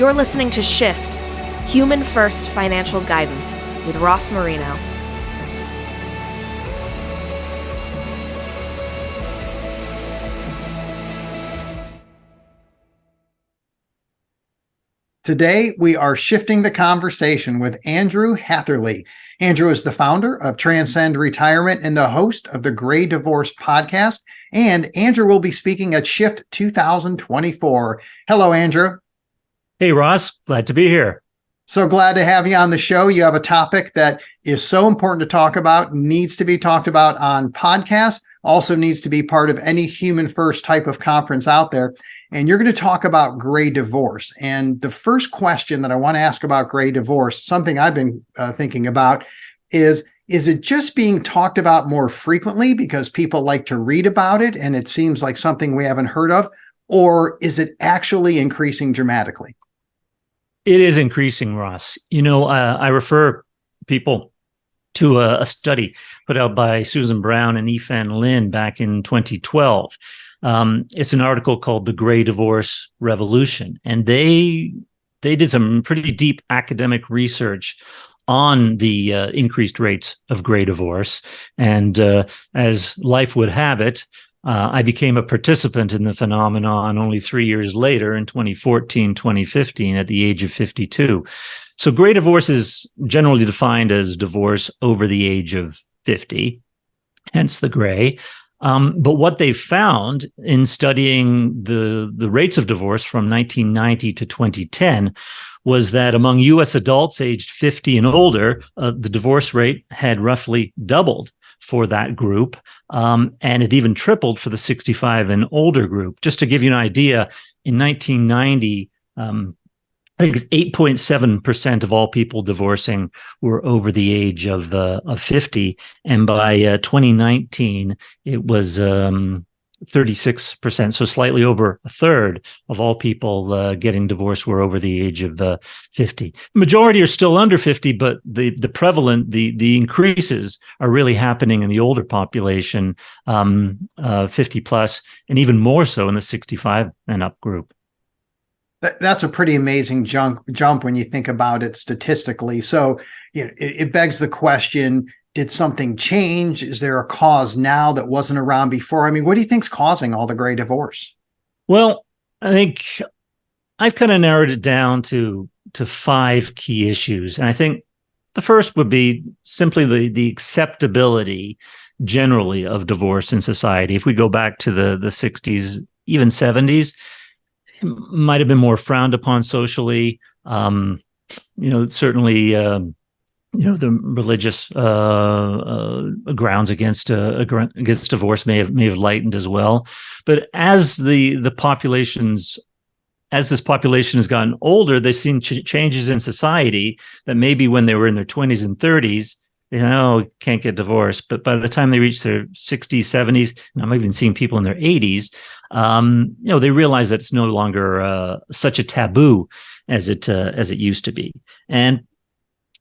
You're listening to Shift, Human First Financial Guidance with Ross Marino. Today, we are shifting the conversation with Andrew Hatherley. Andrew is the founder of Transcend Retirement and the host of the Gray Divorce podcast. And Andrew will be speaking at Shift 2024. Hello, Andrew. Hey, Ross. Glad to be here. So glad to have you on the show. You have a topic that is so important to talk about, needs to be talked about on podcasts, also needs to be part of any human first type of conference out there. And you're going to talk about gray divorce. And the first question that I want to ask about gray divorce, something I've been thinking about, is it just being talked about more frequently because people like to read about it and it seems like something we haven't heard of? Or is it actually increasing dramatically? It is increasing, Ross. I refer people to a study put out by Susan Brown and Yifan Lin back in 2012. It's an article called The Gray Divorce Revolution. And they did some pretty deep academic research on the increased rates of gray divorce. And as life would have it, I became a participant in the phenomenon only 3 years later in 2014, 2015 at the age of 52. So gray divorce is generally defined as divorce over the age of 50, hence the gray. But what they found in studying the rates of divorce from 1990 to 2010 was that among U.S. adults aged 50 and older, the divorce rate had roughly doubled for that group, and it even tripled for the 65 and older group. Just to give you an idea, in 1990, I think it's 8.7% of all people divorcing were over the age of 50, and by 2019, it was 36%, so slightly over a third of all people getting divorced were over the age of 50. The majority are still under 50, but the increases are really happening in the older population, 50 plus, and even more so in the 65 and up group. That's a pretty amazing jump when you think about it statistically. So it begs the question, did something change? Is there a cause now that wasn't around before? I mean, what do you think's causing all the gray divorce? Well, I think I've kind of narrowed it down to 5 key issues. And I think the first would be simply the acceptability generally of divorce in society. If we go back to the 60s, even 70s, it might have been more frowned upon socially. Certainly, the religious grounds against divorce may have lightened as well. But as this population has gotten older, they've seen changes in society that maybe when they were in their 20s and 30s, can't get divorced. But by the time they reach their 60s, 70s, and I'm even seeing people in their 80s, they realize that it's no longer such a taboo as it used to be. And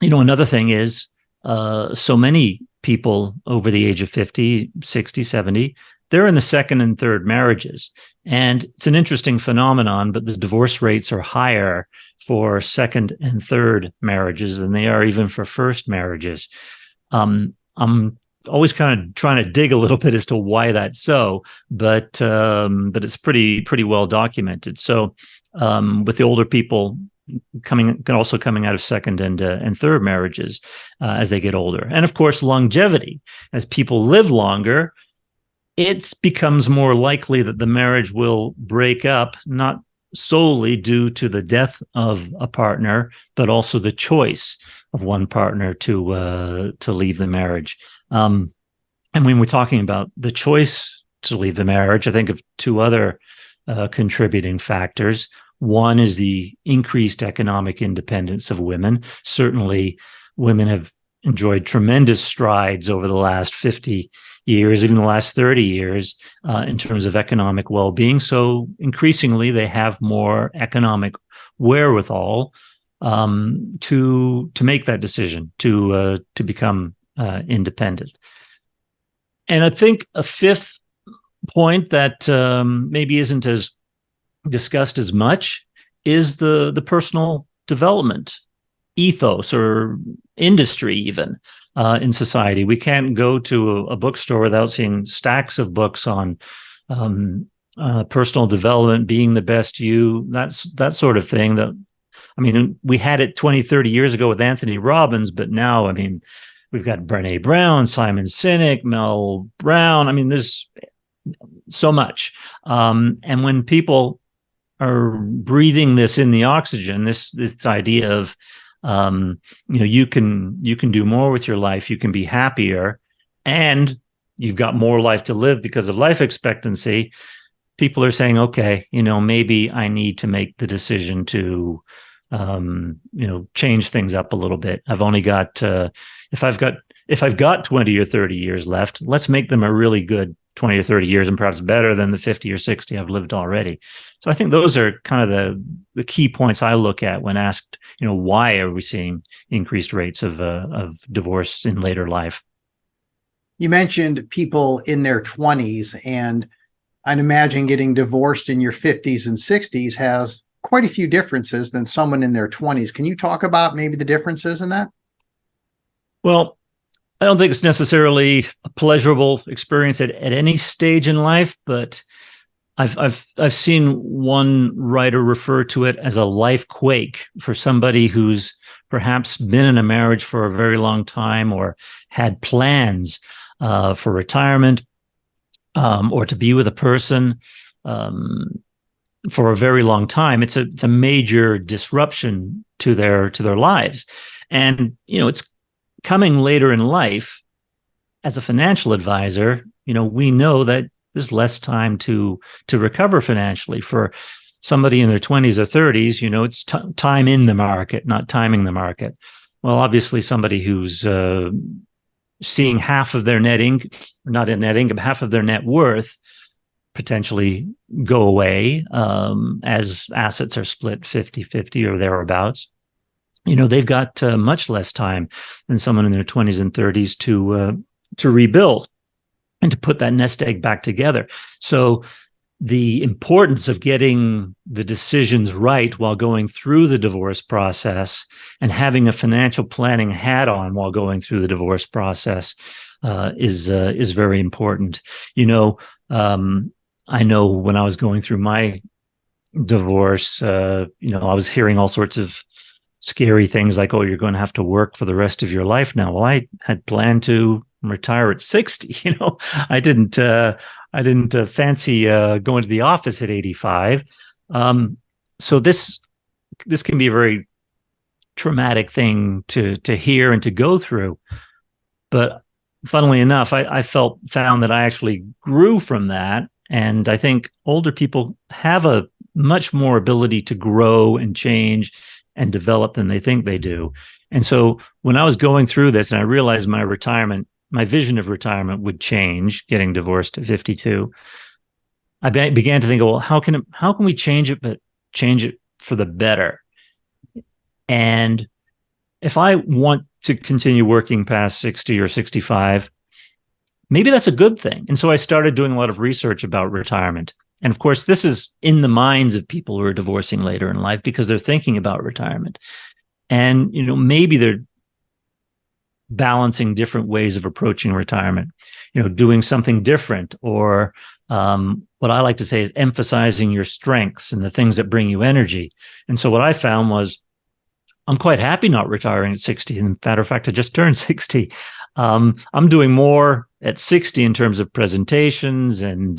another thing is, so many people over the age of 50, 60, 70, they're in the second and third marriages. And it's an interesting phenomenon, but the divorce rates are higher for second and third marriages than they are even for first marriages. I'm always kind of trying to dig a little bit as to why that's so, but it's pretty well documented. So with the older people coming out of second and third marriages as they get older, and of course longevity, as people live longer, it becomes more likely that the marriage will break up, not solely due to the death of a partner, but also the choice of one partner to leave the marriage. And when we're talking about the choice to leave the marriage, I think of 2 other contributing factors. One is the increased economic independence of women. Certainly, women have enjoyed tremendous strides over the last 50 years, even the last 30 years, in terms of economic well-being. So increasingly, they have more economic wherewithal to make that decision to become independent. And I think a 5th point that maybe isn't as discussed as much is the personal development ethos or industry even in society. We can't go to a bookstore without seeing stacks of books on personal development, being the best you, that sort of thing. That, I mean, we had it 20, 30 years ago with Anthony Robbins, but now, I mean, we've got Brené Brown, Simon Sinek, Mel Brown. I mean, there's so much. And when people are breathing this in the oxygen, this idea of you can do more with your life, you can be happier, and you've got more life to live because of life expectancy. People are saying, okay, maybe I need to make the decision to change things up a little bit. I've only got if I've got 20 or 30 years left, let's make them a really good 20 or 30 years, and perhaps better than the 50 or 60 I've lived already. So I think those are kind of the key points I look at when asked, why are we seeing increased rates of divorce in later life? You mentioned people in their 20s, and I'd imagine getting divorced in your 50s and 60s has quite a few differences than someone in their 20s. Can you talk about maybe the differences in that? Well, I don't think it's necessarily a pleasurable experience at any stage in life, but I've seen one writer refer to it as a life quake for somebody who's perhaps been in a marriage for a very long time or had plans for retirement or to be with a person for a very long time. It's a major disruption to their lives, and it's coming later in life. As a financial advisor, we know that there's less time to recover financially. For somebody in their 20s or 30s, it's time in the market, not timing the market. Well, obviously, somebody who's seeing half of their net income, not in net income, half of their net worth potentially go away as assets are split 50-50 or thereabouts. They've got much less time than someone in their 20s and 30s to rebuild and to put that nest egg back together. So the importance of getting the decisions right while going through the divorce process and having a financial planning hat on while going through the divorce process is very important. I know when I was going through my divorce, I was hearing all sorts of scary things like, oh, you're going to have to work for the rest of your life now. Well, I had planned to retire at 60. I didn't fancy going to the office at 85. So this can be a very traumatic thing to hear and to go through. But funnily enough, I found that I actually grew from that. And I think older people have a much more ability to grow and change and develop than they think they do. And so when I was going through this and I realized my vision of retirement would change, getting divorced at 52, I began to think, well, how can we change it, but change it for the better? And if I want to continue working past 60 or 65, maybe that's a good thing. And so I started doing a lot of research about retirement. And of course, this is in the minds of people who are divorcing later in life because they're thinking about retirement. And, maybe they're balancing different ways of approaching retirement, doing something different, or what I like to say is emphasizing your strengths and the things that bring you energy. And so what I found was I'm quite happy not retiring at 60. In matter of fact, I just turned 60. I'm doing more at 60 in terms of presentations and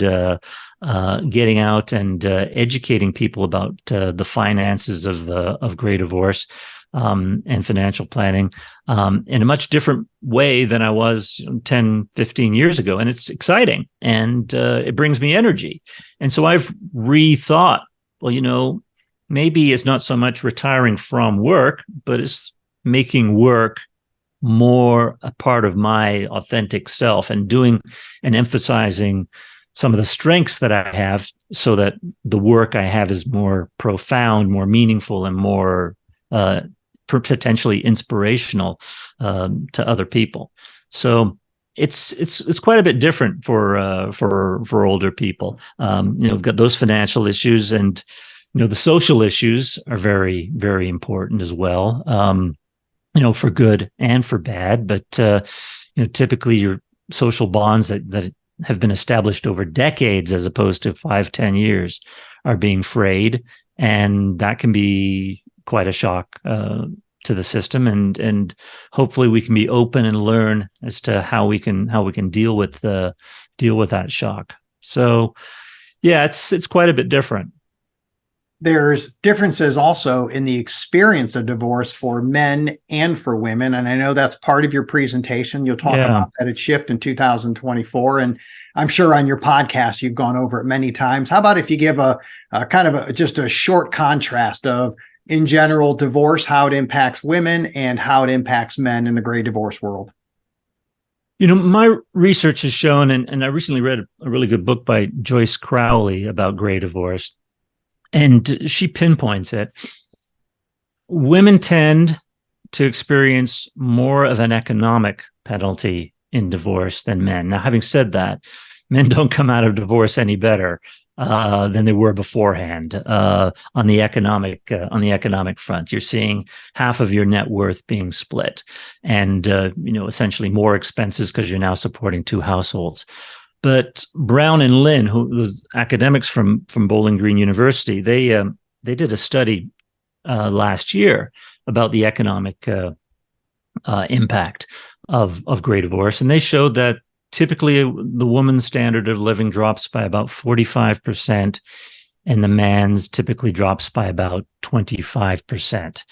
getting out and educating people about the finances of gray divorce and financial planning in a much different way than I was 10, 15 years ago. And it's exciting and it brings me energy. And so I've rethought, well, maybe it's not so much retiring from work, but it's making work more a part of my authentic self and doing and emphasizing some of the strengths that I have so that the work I have is more profound, more meaningful, and more potentially inspirational to other people. So it's quite a bit different for older people. We've got those financial issues, and The social issues are very, very important as well. For good and for bad. But typically your social bonds that have been established over decades, as opposed to 5-10 years, are being frayed, and that can be quite a shock to the system. And hopefully we can be open and learn as to how we can deal with that shock. So, yeah, it's quite a bit different. There's differences also in the experience of divorce for men and for women. And I know that's part of your presentation. You'll talk about that at Shift in 2024. And I'm sure on your podcast, you've gone over it many times. How about if you give a kind of just a short contrast of, in general, divorce, how it impacts women and how it impacts men in the gray divorce world? My research has shown, and I recently read a really good book by Joyce Crowley about gray divorce, and she pinpoints it. Women tend to experience more of an economic penalty in divorce than men. Now, having said that, men don't come out of divorce any better than they were beforehand. On the economic front, you're seeing half of your net worth being split, and essentially more expenses because you're now supporting two households. But Brown and Lynn, who those academics from Bowling Green University, they did a study last year about the economic impact of gray divorce, and they showed that typically the woman's standard of living drops by about 45%, and the man's typically drops by about 25%.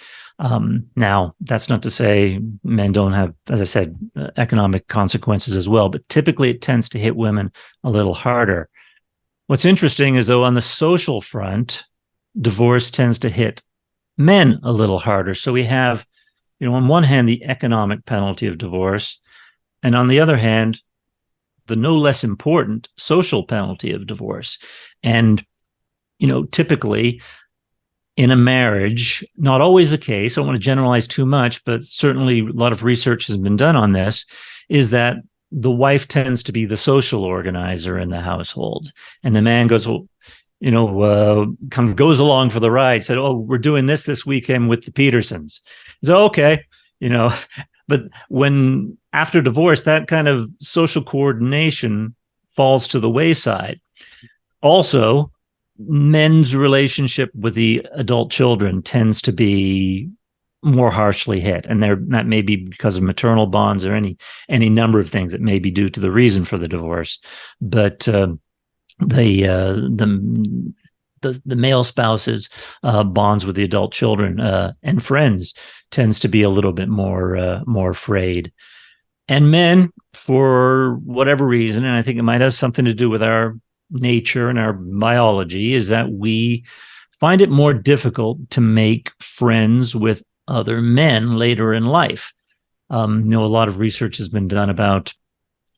Now, that's not to say men don't have, as I said, economic consequences as well, but typically it tends to hit women a little harder. What's interesting is, though, on the social front, divorce tends to hit men a little harder. So we have, on one hand, the economic penalty of divorce, and on the other hand, the no less important social penalty of divorce. And, typically in a marriage, not always the case, I don't want to generalize too much, but certainly a lot of research has been done on this, is that the wife tends to be the social organizer in the household. And the man goes, kind of goes along for the ride, said, "Oh, we're doing this weekend with the Petersons." So, okay, but when after divorce, that kind of social coordination falls to the wayside. Also, men's relationship with the adult children tends to be more harshly hit, and that may be because of maternal bonds or any number of things that may be due to the reason for the divorce. But the male spouse's bonds with the adult children and friends tends to be a little bit more frayed. And men, for whatever reason, and I think it might have something to do with our nature and our biology, is that we find it more difficult to make friends with other men later in life. A lot of research has been done about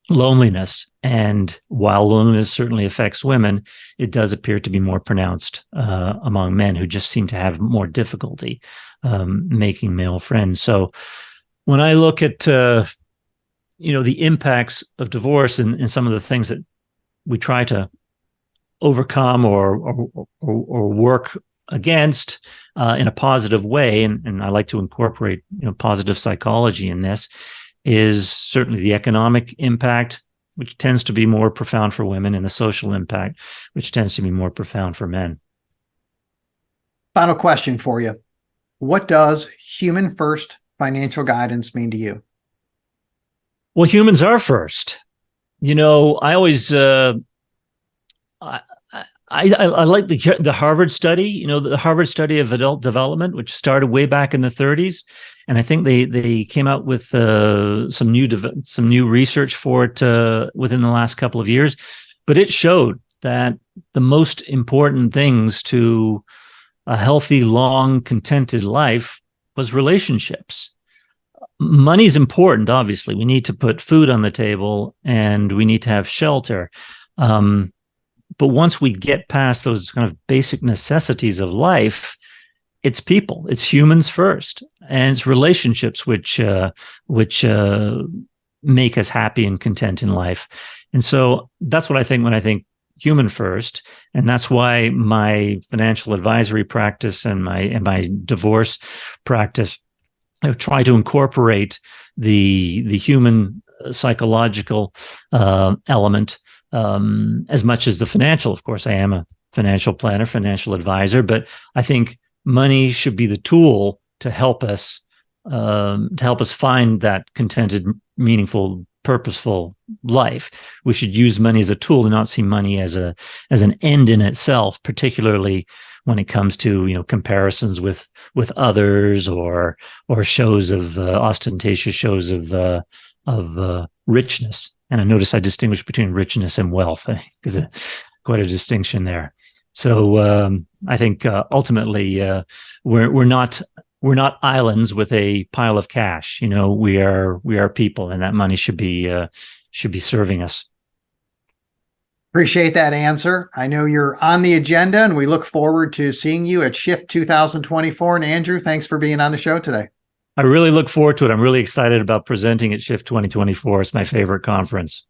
loneliness, and while loneliness certainly affects women, it does appear to be more pronounced among men, who just seem to have more difficulty making male friends. So when I look at the impacts of divorce and some of the things that we try to overcome or work against in a positive way, and I like to incorporate positive psychology in this, is certainly the economic impact, which tends to be more profound for women, and the social impact, which tends to be more profound for men. Final question for you. What does human first financial guidance mean to you? Well, humans are first. I always I like the Harvard study, the Harvard study of adult development, which started way back in the 30s, and I think they came out with some new research for it within the last couple of years. But it showed that the most important things to a healthy, long, contented life was relationships. Money's important, obviously. We need to put food on the table, and we need to have shelter. But once we get past those kind of basic necessities of life, it's people, it's humans first, and it's relationships which make us happy and content in life. And so that's what I think when I think human first, and that's why my financial advisory practice and my divorce practice try to incorporate the human psychological element as much as the financial. Of course, I am a financial planner, financial advisor, but I think money should be the tool to help us find that contented, meaningful, purposeful life. We should use money as a tool and not see money as an end in itself, particularly when it comes to comparisons with others or shows of ostentatious shows of richness. And I notice I distinguish between richness and wealth. I think there's quite a distinction there. So I think ultimately we're not islands with a pile of cash. We are people, and that money should be serving us. Appreciate that answer. I know you're on the agenda, and we look forward to seeing you at Shift 2024. And Andrew, thanks for being on the show today. I really look forward to it. I'm really excited about presenting at Shift 2024. It's my favorite conference.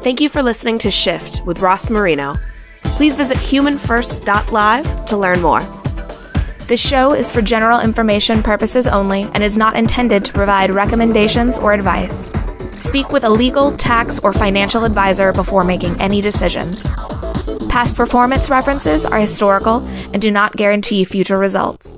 Thank you for listening to Shift with Ross Marino. Please visit humanfirst.live to learn more. This show is for general information purposes only and is not intended to provide recommendations or advice. Speak with a legal, tax, or financial advisor before making any decisions. Past performance references are historical and do not guarantee future results.